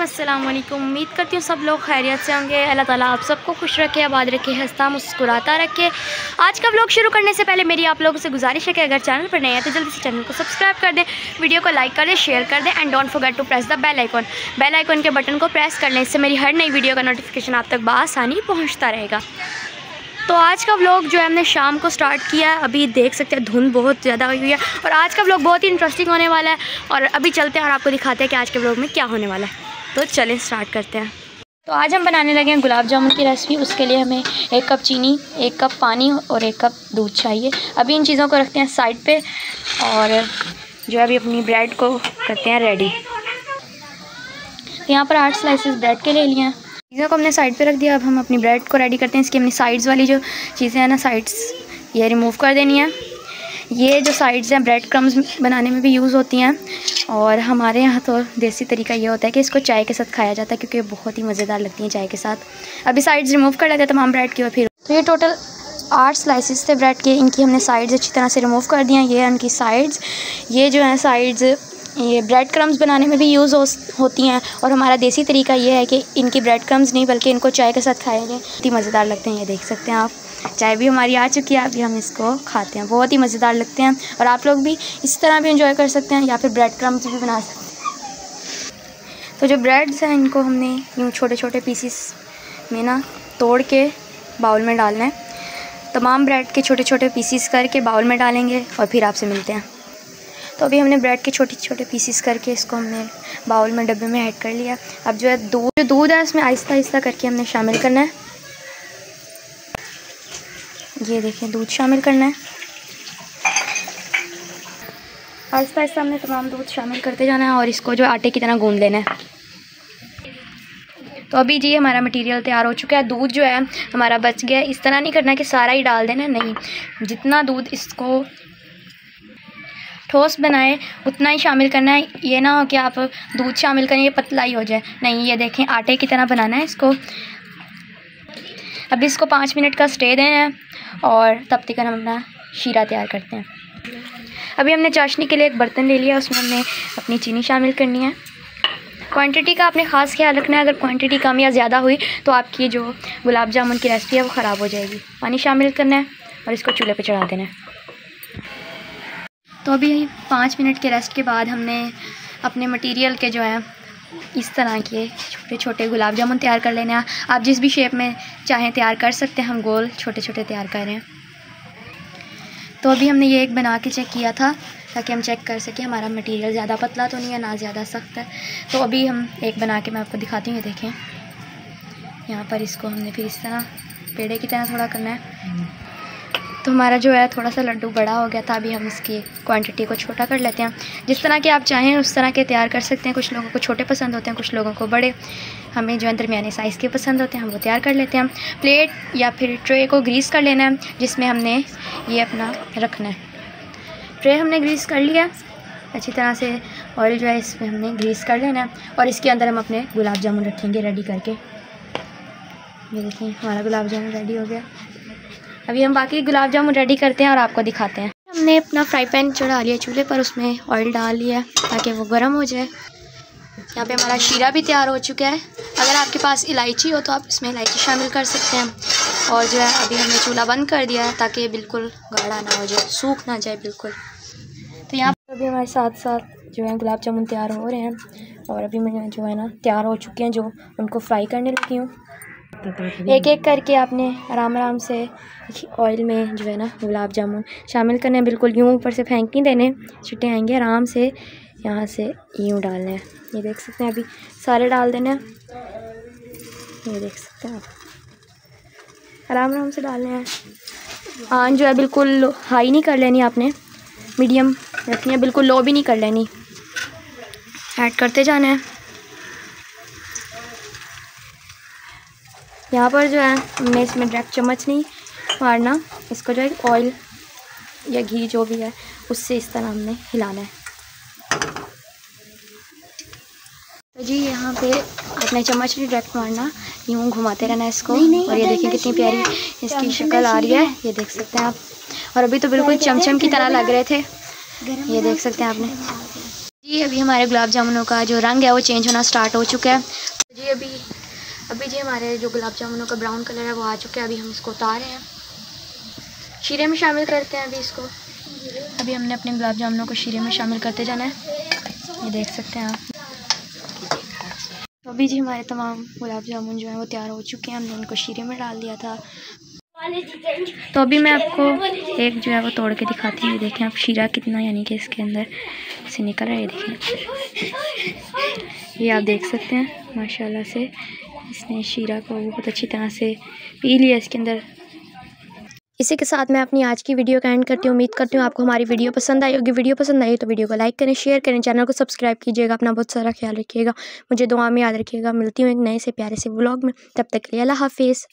अस्सलाम वालेकुम। उम्मीद करती हूँ सब लोग खैरियत से होंगे। अल्लाह ताला आप सबको खुश रखे, आबाद रखे, हंसता मुस्कुराता रखे। आज का व्लॉग शुरू करने से पहले मेरी आप लोगों से गुजारिश है कि अगर चैनल पर नए हैं तो जल्दी से चैनल को सब्सक्राइब कर दें, वीडियो को लाइक कर दें, शेयर कर दें and don't forget to press the bell icon. Bell icon के बटन को प्रेस करने से मेरी हर नई वीडियो का नोटिफिकेशन आप तक बआसानी पहुँचता रहेगा। तो आज का व्लॉग जो है हमने शाम को स्टार्ट किया है। अभी देख सकते हैं धुंध बहुत ज़्यादा हुई है और आज का व्लॉग बहुत ही इंटरेस्टिंग होने वाला है। और अभी चलते हैं और आपको दिखाते हैं कि आज के व्लॉग में क्या होने वाला है। तो चलें स्टार्ट करते हैं। तो आज हम बनाने लगे हैं गुलाब जामुन की रेसिपी। उसके लिए हमें 1 कप चीनी, 1 कप पानी और 1 कप दूध चाहिए। अभी इन चीज़ों को रखते हैं साइड पे और जो है अभी अपनी ब्रेड को करते हैं रेडी। यहाँ पर 8 स्लाइसेस ब्रेड के ले लिए हैं। चीज़ों को हमने साइड पे रख दिया। अब हम अपनी ब्रेड को रेडी करते हैं। इसकी हमने साइड्स वाली जो चीज़ें हैं ना, साइड्स ये रिमूव कर देनी है। ये जो साइड्स हैं ब्रेड क्रम्स बनाने में भी यूज़ होती हैं और हमारे यहाँ तो देसी तरीका ये होता है कि इसको चाय के साथ खाया जाता है क्योंकि बहुत ही मज़ेदार लगती हैं चाय के साथ। अभी साइड्स रिमूव कर लेते हैं तमाम ब्रेड की। और फिर तो ये टोटल 8 स्लाइसेस थे ब्रेड के। इनकी हमने साइड्स अच्छी तरह से रिमूव कर दिया। ये इनकी साइड्स, ये जो है साइड्स ये ब्रेड क्रम्स बनाने में भी यूज़ होती हैं और हमारा देसी तरीका ये है कि इनकी ब्रेड क्रम्स नहीं बल्कि इनको चाय के साथ खाएंगे, बहुत ही मज़ेदार लगते हैं। ये देख सकते हैं आप, चाय भी हमारी आ चुकी है। अभी हम इसको खाते हैं, बहुत ही मज़ेदार लगते हैं। और आप लोग भी इस तरह भी इंजॉय कर सकते हैं या फिर ब्रेड क्रम्स भी बना सकते हैं। तो जो ब्रेड्स हैं इनको हमने यूँ छोटे छोटे पीसीस में ना तोड़ के बाउल में डालना है। तमाम ब्रेड के छोटे छोटे पीसीस करके बाउल में डालेंगे और फिर आपसे मिलते हैं। तो अभी हमने ब्रेड के छोटे छोटे पीसीस करके इसको हमने बाउल में डब्बे में ऐड कर लिया। अब जो है दूध है उसमें आहिस्ता आहिस्ता करके हमने शामिल करना है। ये देखें, दूध शामिल करना है। आहिस्ता आहिस्ता हमने तमाम दूध शामिल करते जाना है और इसको जो आटे की तरह गूंद लेना है। तो अभी जी हमारा मटेरियल तैयार हो चुका है। दूध जो है हमारा बच गया है। इस तरह नहीं करना कि सारा ही डाल देना, नहीं, जितना दूध इसको ठोस बनाए उतना ही शामिल करना है। ये ना हो कि आप दूध शामिल करें ये पतला ही हो जाए, नहीं, ये देखें आटे की तरह बनाना है इसको। अभी इसको 5 मिनट का स्टे देना है और तब तक हम अपना शीरा तैयार करते हैं। अभी हमने चाशनी के लिए एक बर्तन ले लिया, उसमें हमने अपनी चीनी शामिल करनी है। क्वांटिटी का आपने ख़ास ख्याल रखना है। अगर क्वांटिटी कम या ज़्यादा हुई तो आपकी जो गुलाब जामुन की रेसिपी है वो ख़राब हो जाएगी। पानी शामिल करना है और इसको चूल्हे पर चढ़ा देना है। तो अभी 5 मिनट के रेस्ट के बाद हमने अपने मटेरियल के जो है इस तरह के छोटे छोटे गुलाब जामुन तैयार कर लेने हैं। आप जिस भी शेप में चाहें तैयार कर सकते हैं। हम गोल छोटे छोटे तैयार कर रहे हैं। तो अभी हमने ये एक बना के चेक किया था ताकि हम चेक कर सकें हमारा मटेरियल ज़्यादा पतला तो नहीं है ना ज़्यादा सख्त है। तो अभी हम एक बना के मैं आपको दिखाती हूँ। ये देखें, यहाँ पर इसको हमने फिर इस तरह पेड़े की तरह थोड़ा करना है। तो हमारा जो है थोड़ा सा लड्डू बड़ा हो गया था। अभी हम इसकी क्वांटिटी को छोटा कर लेते हैं। जिस तरह के आप चाहें उस तरह के तैयार कर सकते हैं। कुछ लोगों को छोटे पसंद होते हैं, कुछ लोगों को बड़े। हमें जो है दरमियाने साइज़ के पसंद होते हैं, हम वो तैयार कर लेते हैं। प्लेट या फिर ट्रे को ग्रीस कर लेना है जिसमें हमने ये अपना रखना है। ट्रे हमने ग्रीस कर लिया अच्छी तरह से। ऑयल जो है इसमें हमने ग्रीस कर लेना है और इसके अंदर हम अपने गुलाब जामुन रखेंगे रेडी करके। ये देखिए हमारा गुलाब जामुन रेडी हो गया। अभी हम बाकी गुलाब जामुन रेडी करते हैं और आपको दिखाते हैं। हमने अपना फ्राई पैन चढ़ा लिया चूल्हे पर, उसमें ऑयल डाल लिया ताकि वो गर्म हो जाए। यहाँ पे हमारा शीरा भी तैयार हो चुका है। अगर आपके पास इलायची हो तो आप इसमें इलायची शामिल कर सकते हैं। और जो है अभी हमने चूल्हा बंद कर दिया है ताकि बिल्कुल गाढ़ा ना हो जाए, सूख ना जाए बिल्कुल। तो यहाँ पर अभी हमारे साथ साथ जो है गुलाब जामुन तैयार हो रहे हैं और अभी मैं जो है ना तैयार हो चुके हैं, जो उनको फ्राई करने लगी हूँ। एक एक करके आपने आराम आराम से ऑयल में जो है ना गुलाब जामुन शामिल करने हैं। बिल्कुल यूँ ऊपर से फेंक नहीं देने, छुट्टे आएंगे। आराम से यहाँ से यूँ डालना है। ये देख सकते हैं अभी सारे डाल देने हैं। ये देख सकते हैं आप, आराम आराम से डालने हैं। आंच जो है बिल्कुल हाई नहीं कर लेनी आपने, मीडियम रखनी है, बिल्कुल लो भी नहीं कर लेनी। ऐड करते जाना है। यहाँ पर जो है हमने इसमें डायरेक्ट चम्मच नहीं मारना, इसको जो है ऑयल या घी जो भी है उससे इस तरह हमने हिलाना है। तो जी यहाँ पे अपने चम्मच नहीं डायरेक्ट मारना, यूँ घुमाते रहना है इसको। और ये देखिए कितनी प्यारी इसकी शक्ल आ रही है, ये देख सकते हैं आप। और अभी तो बिल्कुल चमचम की तरह लग रहे थे, ये देख सकते हैं आपने। जी अभी हमारे गुलाब जामुनों का जो रंग है वो चेंज होना स्टार्ट हो चुका है। जी अभी जी हमारे जो गुलाब जामुनों का ब्राउन कलर है वो आ चुका है। अभी हम इसको उतार रहे हैं, शीरे में शामिल करते हैं। अभी हमने अपने गुलाब जामुनों को शीरे में शामिल करते जाना है, ये देख सकते हैं आप। तो अभी जी हमारे तमाम गुलाब जामुन जो है वो तैयार हो चुके हैं, हमने उनको शीरे में डाल दिया था। तो अभी मैं आपको एक जो है वो तोड़ के दिखाती हूँ। ये देखें आप, शीरा कितना यानी कि इसके अंदर से निकल रहा है। ये देखें, ये आप देख सकते हैं माशाल्लाह से इसने शीरा को बहुत अच्छी तरह से पी लिया इसके अंदर। इसी के साथ मैं अपनी आज की वीडियो का एंड करती हूँ। उम्मीद करती हूँ आपको हमारी वीडियो पसंद आई होगी। वीडियो पसंद आई तो वीडियो को लाइक करें, शेयर करें, चैनल को सब्सक्राइब कीजिएगा। अपना बहुत सारा ख्याल रखिएगा, मुझे दुआ में याद रखिएगा। मिलती हूँ एक नए से प्यारे से व्लॉग में, तब तक के लिए अल्लाह हाफिज़।